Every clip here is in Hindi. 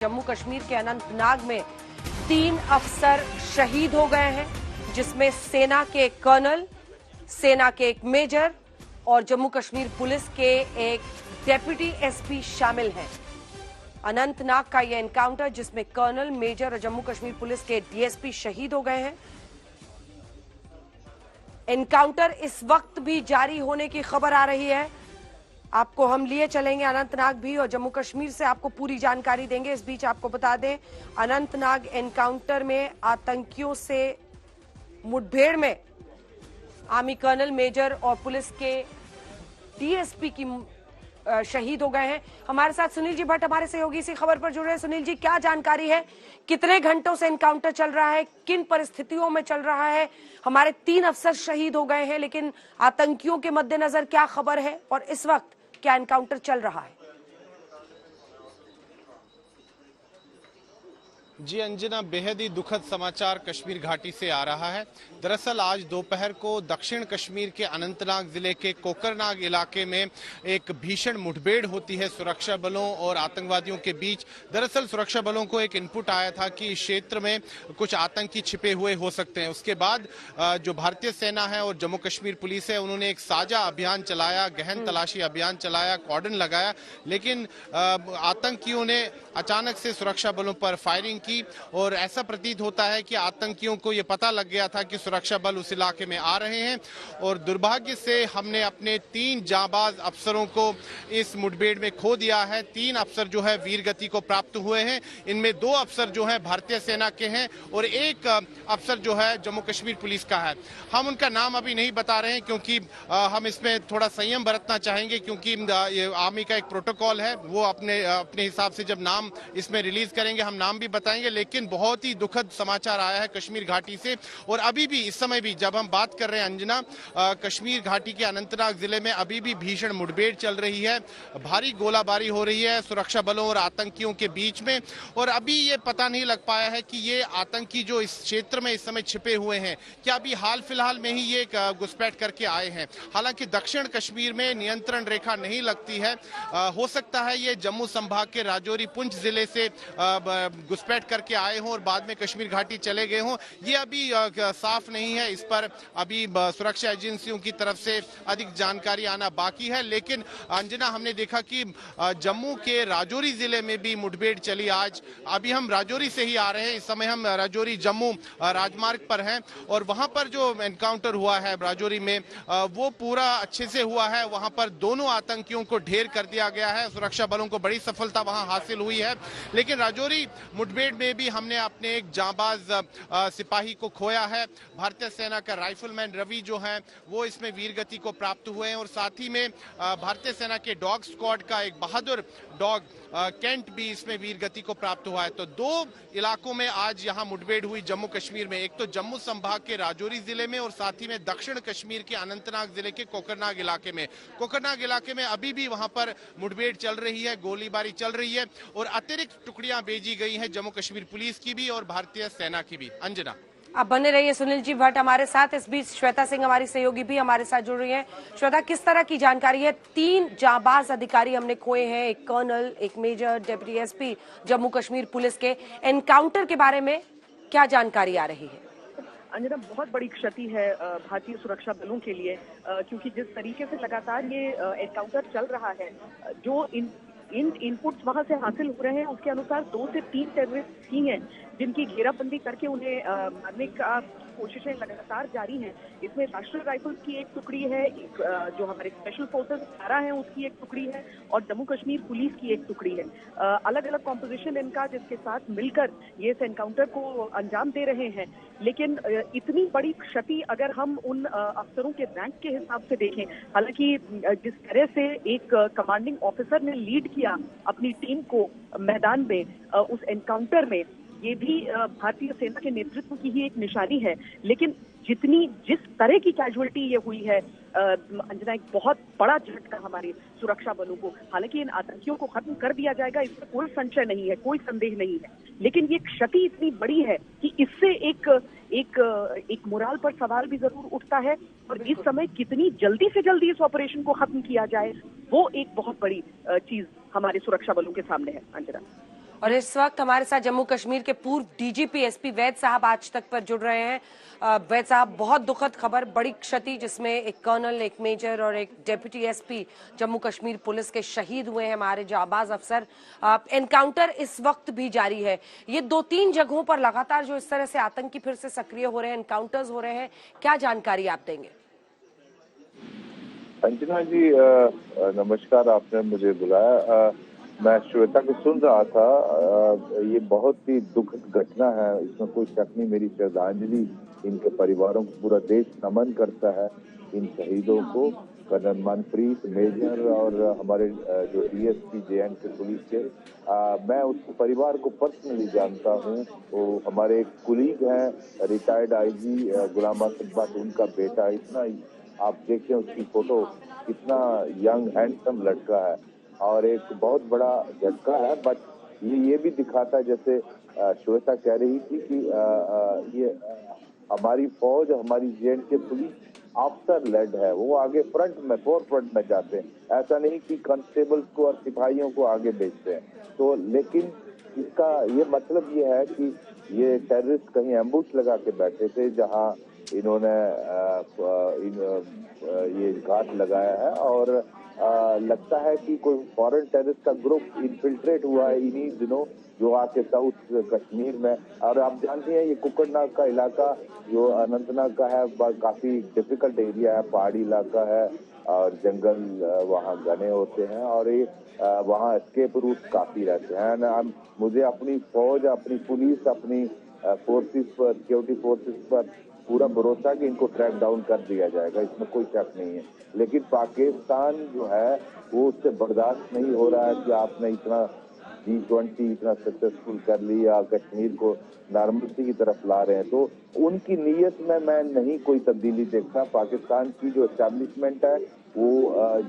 जम्मू कश्मीर के अनंतनाग में 3 अफसर शहीद हो गए हैं, जिसमें सेना के एक कर्नल, सेना के एक मेजर और जम्मू कश्मीर पुलिस के एक डेप्यूटी एसपी शामिल हैं। अनंतनाग का यह एनकाउंटर जिसमें कर्नल, मेजर और जम्मू कश्मीर पुलिस के डीएसपी शहीद हो गए हैं। एनकाउंटर इस वक्त भी जारी होने की खबर आ रही है। आपको हम लिए चलेंगे अनंतनाग भी और जम्मू कश्मीर से आपको पूरी जानकारी देंगे। इस बीच आपको बता दें, अनंतनाग एनकाउंटर में आतंकियों से मुठभेड़ में आर्मी कर्नल, मेजर और पुलिस के डीएसपी की शहीद हो गए हैं। हमारे साथ सुनील जी भट्ट हमारे सहयोगी इसी खबर पर जुड़ रहे हैं। सुनील जी, क्या जानकारी है? कितने घंटों से एनकाउंटर चल रहा है? किन परिस्थितियों में चल रहा है? हमारे 3 अफसर शहीद हो गए हैं, लेकिन आतंकियों के मद्देनजर क्या खबर है और इस वक्त क्या एनकाउंटर चल रहा है? जी अंजना, बेहद ही दुखद समाचार कश्मीर घाटी से आ रहा है। दरअसल आज दोपहर को दक्षिण कश्मीर के अनंतनाग जिले के कोकरनाग इलाके में एक भीषण मुठभेड़ होती है सुरक्षा बलों और आतंकवादियों के बीच। दरअसल सुरक्षा बलों को एक इनपुट आया था कि इस क्षेत्र में कुछ आतंकी छिपे हुए हो सकते हैं। उसके बाद जो भारतीय सेना है और जम्मू कश्मीर पुलिस है, उन्होंने एक साझा अभियान चलाया, गहन तलाशी अभियान चलाया, कॉर्डन लगाया, लेकिन आतंकियों ने अचानक से सुरक्षा बलों पर फायरिंग और ऐसा प्रतीत होता है कि आतंकियों को यह पता लग गया था कि सुरक्षा बल उस इलाके में आ रहे हैं और दुर्भाग्य से हमने अपने 3 जांबाज अफसरों को इस मुठभेड़ में खो दिया है। 3 अफसर जो है वीर गति को प्राप्त हुए हैं। इनमें 2 अफसर जो है भारतीय सेना के हैं और 1 अफसर जो है जम्मू कश्मीर पुलिस का है। हम उनका नाम अभी नहीं बता रहे हैं क्योंकि हम इसमें थोड़ा संयम बरतना चाहेंगे, क्योंकि आर्मी का एक प्रोटोकॉल है, वो अपने हिसाब से जब नाम इसमें रिलीज करेंगे हम नाम भी बताएंगे। लेकिन बहुत ही दुखद समाचार आया है कश्मीर घाटी से और अभी भी इस समय भी जब हम बात कर रहे हैं अंजना, कश्मीर घाटी के अनंतनाग जिले में अभी भी भीषण मुठभेड़ चल रही है। भारी गोलाबारी हो रही है सुरक्षा बलों और आतंकियों के बीच में और अभी ये पता नहीं लग पाया है कि ये आतंकी जो इस क्षेत्र में इस समय छिपे हुए हैं, क्या अभी हाल फिलहाल में ही ये घुसपैठ करके आए हैं। हालांकि दक्षिण कश्मीर में नियंत्रण रेखा नहीं लगती है, हो सकता है ये जम्मू संभाग के राजौरी पुंछ जिले से घुसपैठ करके आए हों और बाद में कश्मीर घाटी चले गए हों। ये अभी साफ नहीं है, इस पर अभी सुरक्षा एजेंसियों की तरफ से अधिक जानकारी आना बाकी है। लेकिन अंजना, हमने देखा कि जम्मू के राजौरी जिले में भी मुठभेड़ चली आज। अभी हम राजौरी से ही आ रहे हैं, इस समय हम राजौरी जम्मू राजमार्ग पर हैं और वहां पर जो एनकाउंटर हुआ है राजौरी में, वो पूरा अच्छे से हुआ है। वहां पर दोनों आतंकियों को ढेर कर दिया गया है। सुरक्षा बलों को बड़ी सफलता वहां हासिल हुई है। लेकिन राजौरी मुठभेड़ में भी हमने अपने एक जांबाज सिपाही को खोया है। भारतीय सेना का राइफलमैन रवि जो है वो इसमें वीर गति को प्राप्त हुए हैं और साथ ही में भारतीय सेना के डॉग स्क्वाड का एक बहादुर डॉग केंट भी इसमें वीर गति को प्राप्त हुआ है। तो 2 इलाकों में आज यहां मुठभेड़ हुई जम्मू कश्मीर में, एक तो जम्मू संभाग के राजौरी जिले में और साथ ही में दक्षिण कश्मीर के अनंतनाग जिले के कोकरनाग इलाके में। कोकरनाग इलाके में अभी भी वहां पर मुठभेड़ चल रही है, गोलीबारी चल रही है और अतिरिक्त टुकड़ियां भेजी गई हैं जम्मू कश्मीर पुलिस की भी और भारतीय सेना की भी। अंजना, आप बने रहिए सुनील जी भट्ट हमारे साथ। इस बीच श्वेता सिंह हमारी सहयोगी भी हमारे साथ जुड़ रही हैं। श्वेता, किस तरह की जानकारी है? 3 जांबाज अधिकारी हमने खोए हैं, एक कर्नल, एक major, deputy SP Jammu Kashmir police के। एनकाउंटर के बारे में क्या जानकारी आ रही है? अंजना, बहुत बड़ी क्षति है भारतीय सुरक्षा बलों के लिए, क्योंकि जिस तरीके से लगातार ये एनकाउंटर चल रहा है, जो इन इनपुट्स वहां से हासिल हो रहे हैं उसके अनुसार 2 से 3 टेररिस्ट ही हैं जिनकी घेराबंदी करके उन्हें मारने का कोशिशें लगातार जारी हैं। इसमें राष्ट्रीय राइफल्स की एक टुकड़ी है, एक जो हमारे स्पेशल फोर्सेस धारा है उसकी एक टुकड़ी है और जम्मू कश्मीर पुलिस की एक टुकड़ी है। अलग अलग कॉम्पोजिशन इनका, जिसके साथ मिलकर ये इस एनकाउंटर को अंजाम दे रहे हैं। लेकिन इतनी बड़ी क्षति अगर हम उन अफसरों के रैंक के हिसाब से देखें, हालांकि जिस तरह से एक कमांडिंग ऑफिसर ने लीड किया अपनी टीम को मैदान में उस एनकाउंटर में, ये भी भारतीय सेना के नेतृत्व की ही एक निशानी है। लेकिन जिस तरह की कैजुअलिटी ये हुई है अंजना, एक बहुत बड़ा झटका हमारे सुरक्षा बलों को। हालांकि इन आतंकियों को खत्म कर दिया जाएगा, इसमें कोई संशय नहीं है, कोई संदेह नहीं है, लेकिन ये क्षति इतनी बड़ी है कि इससे एक मोराल पर सवाल भी जरूर उठता है और इस समय कितनी जल्दी से जल्दी इस ऑपरेशन को खत्म किया जाए, वो एक बहुत बड़ी चीज हमारे सुरक्षा बलों के सामने है। अंजना, और इस वक्त हमारे साथ जम्मू कश्मीर के पूर्व डीजीपी एसपी वैद साहब आज तक पर जुड़ रहे हैं। वैद साहब, बहुत दुखद खबर, बड़ी क्षति जिसमें एक कर्नल, एक मेजर और एक deputy SP Jammu Kashmir police के शहीद हुए हैं, हमारे जाबाज अफसर। एनकाउंटर इस वक्त भी जारी है। ये 2-3 जगहों पर लगातार जो इस तरह से आतंकी फिर से सक्रिय हो रहे हैं, एनकाउंटर्स हो रहे हैं, क्या जानकारी आप देंगे? अंजना जी नमस्कार, आपने मुझे बुलाया। मैं श्वेता को सुन रहा था। ये बहुत ही दुखद घटना है, इसमें कोई शक नहीं। मेरी श्रद्धांजलि इनके परिवारों को पूरा देश नमन करता है, इन शहीदों को, कर्नल मनप्रीत, मेजर और हमारे जो डीएसपी जे.एन.के पुलिस के। मैं उस परिवार को पर्सनली जानता हूँ। वो हमारे एक कुलीग हैं, रिटायर्ड आईजी गुलाम आसिफ भट्ट, उनका बेटा। इतना आप देखें उसकी फोटो, कितना यंग हैंडसम लड़का है और एक बहुत बड़ा झटका है। बट ये भी दिखाता है, जैसे श्वेता कह रही थी कि ये हमारी फौज, हमारी जे.एन.के पुलिस अफसर लेड है, वो आगे फोर फ्रंट में जाते हैं। ऐसा नहीं कि कांस्टेबल्स को और सिपाहियों को आगे भेजते हैं। तो लेकिन इसका ये मतलब ये है कि ये टेररिस्ट कहीं एम्बुश लगा के बैठे थे, जहां इन्होंने ये घात लगाया है। और लगता है कि कोई फॉरेन टेररिस्ट का ग्रुप इन्फिल्ट्रेट हुआ है इन्हीं दिनों, जो आके साउथ कश्मीर में। और आप जानते हैं ये कुकरनाग का इलाका जो अनंतनाग का है, काफी डिफिकल्ट एरिया है, पहाड़ी इलाका है और जंगल वहाँ घने होते हैं और ये वहाँ एस्केप रूट काफी रहते हैं। मुझे अपनी फौज, अपनी पुलिस, अपनी फोर्सेस पर, सिक्योरिटी फोर्सेस पर पूरा भरोसा कि इनको ट्रैक डाउन कर दिया जाएगा, इसमें कोई शक नहीं है। लेकिन पाकिस्तान जो है वो उससे बर्दाश्त नहीं हो रहा है कि आपने इतना G20 इतना सक्सेसफुल कर लिया, कश्मीर को नॉर्मलिटी की तरफ ला रहे हैं। तो उनकी नीयत में मैं नहीं कोई तब्दीली देखता। पाकिस्तान की जो एस्टैब्लिशमेंट है वो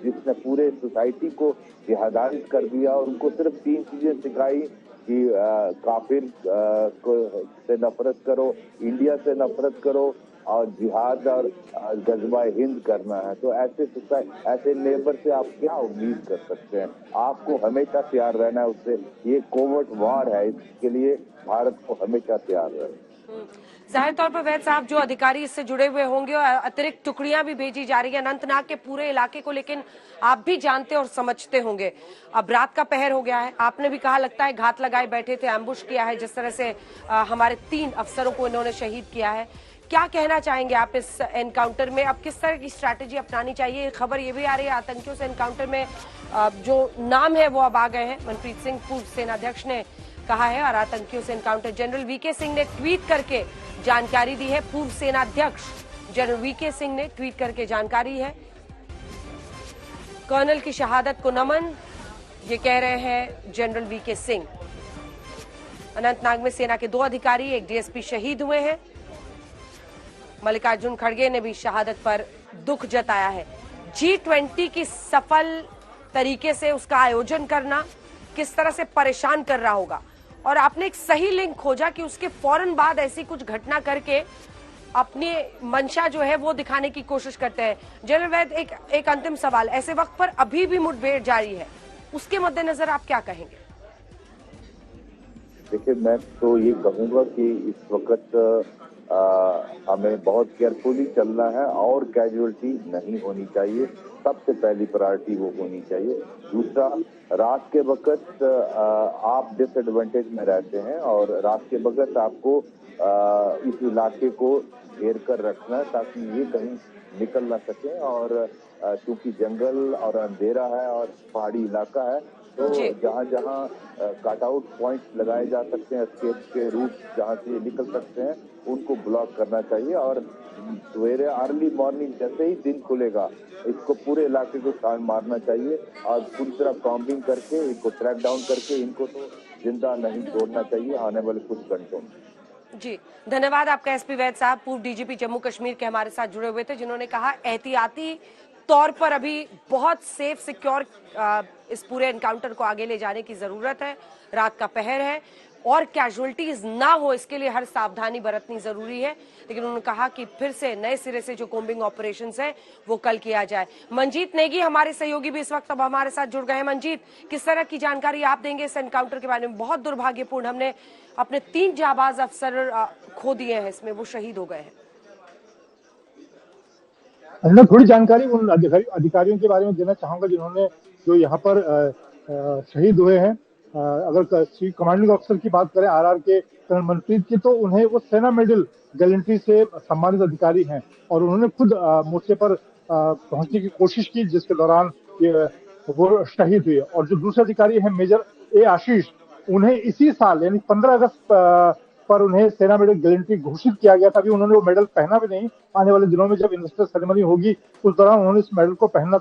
जिसने पूरे सोसाइटी को जिहादारित कर दिया और उनको सिर्फ 3 चीजें सिखाई कि काफिर से नफरत करो, इंडिया से नफरत करो और जिहाद और गजवा हिंद करना है। तो ऐसे नेबर से आप क्या उम्मीद कर सकते हैं? आपको हमेशा तैयार रहना है उससे। ये कोवर्ट वॉर है, इसके लिए भारत को हमेशा तैयार रहना। जाहिर तौर पर वैद साहब, जो अधिकारी इससे जुड़े हुए होंगे और अतिरिक्त टुकड़ियां भी भेजी जा रही है अनंतनाग के पूरे इलाके को, लेकिन आप भी जानते और समझते होंगे अब रात का पहर हो गया है। आपने भी कहा लगता है घात लगाए बैठे थे, एम्बुश किया है, जिस तरह से हमारे 3 अफसरों को इन्होंने शहीद किया है। क्या कहना चाहेंगे आप इस एनकाउंटर में? अब किस तरह की स्ट्रैटेजी अपनानी चाहिए? खबर ये भी आ रही है आतंकियों से एनकाउंटर में जो नाम है वो अब आ गए हैं। मनप्रीत सिंह पूर्व सेनाध्यक्ष ने कहा है और आतंकियों से एनकाउंटर। जनरल वीके सिंह ने ट्वीट करके जानकारी दी है। पूर्व सेनाध्यक्ष जनरल वीके सिंह ने ट्वीट करके जानकारी है। कर्नल की शहादत को नमन, ये कह रहे हैं जनरल वीके सिंह। अनंतनाग में सेना के 2 अधिकारी, एक डीएसपी शहीद हुए हैं। मल्लिकार्जुन खड़गे ने भी शहादत पर दुख जताया है। G20 की सफल तरीके से उसका आयोजन करना किस तरह से परेशान कर रहा होगा, और आपने एक सही लिंक खोजा कि उसके फौरन बाद ऐसी कुछ घटना करके अपनी मंशा जो है वो दिखाने की कोशिश करते हैं। जनरल वैद, एक अंतिम सवाल, ऐसे वक्त पर अभी भी मुठभेड़ जारी है, उसके मद्देनजर आप क्या कहेंगे? देखिए, मैं तो ये कहूंगा कि इस वक्त हमें बहुत केयरफुली चलना है और कैजुअलिटी नहीं होनी चाहिए। सबसे पहली प्रायोरिटी वो होनी चाहिए। दूसरा, रात के वक्त आप डिसएडवांटेज में रहते हैं और रात के वक्त आपको इस इलाके को घेर कर रखना है ताकि ये कहीं निकल ना सके। और क्योंकि जंगल और अंधेरा है और पहाड़ी इलाका है, तो जहाँ जहाँ कट आउट पॉइंट लगाए जा सकते हैं, एस्केप के रूट जहाँ से निकल सकते हैं, उनको ब्लॉक करना चाहिए। और सवेरे अर्ली मॉर्निंग जैसे ही दिन खुलेगा, इसको पूरे इलाके को छान मारना चाहिए और पूरी तरह कॉम्बिंग करके इनको ट्रैक डाउन करके इनको तो जिंदा नहीं छोड़ना चाहिए आने वाले कुछ घंटों में। जी, धन्यवाद आपका एसपी वैद साहब, पूर्व डीजीपी जम्मू कश्मीर के हमारे साथ जुड़े हुए थे, जिन्होंने कहा एहतियाती तौर पर अभी बहुत सेफ सिक्योर इस पूरे एनकाउंटर को आगे ले जाने की जरूरत है। रात का पहर है, और कैजुअलिटीज ना हो, इसके लिए हर सावधानी बरतनी जरूरी है। लेकिन उन्होंने कहा कि फिर से नए सिरे से जो कोम्बिंग ऑपरेशंस है वो कल किया जाए। मंजीत नेगी हमारे सहयोगी भी इस वक्त अब हमारे साथ जुड़ गए हैं। मंजीत, किस तरह की जानकारी आप देंगे इस एनकाउंटर के बारे में? बहुत दुर्भाग्यपूर्ण, हमने अपने 3 जाबाज अफसर खो दिए हैं, इसमें वो शहीद हो गए हैं। मैं थोड़ी जानकारी उन अधिकारियों के बारे में देना चाहूंगा जिन्होंने जो यहाँ पर शहीद हुए हैं। अगर कमांडिंग ऑफिसर की बात करें आरआर के कर्नल मनप्रीत की, तो उन्हें वो सेना मेडल गैलेंट्री से सम्मानित अधिकारी हैं और उन्होंने खुद मोर्चे पर पहुंचने की कोशिश की, जिसके दौरान वो शहीद हुए। और जो दूसरे अधिकारी हैं मेजर ए आशीष, उन्हें इसी साल यानी 15 अगस्त पर उन्हें सेना मेडल गैलेंट्री घोषित किया गया था। अभी उन्होंने वो मेडल पहना भी नहीं। आने वाले दिनों में जब इन्वेस्टर सेरेमनी होगी उस दौरान उन्होंने इस मेडल को पहनना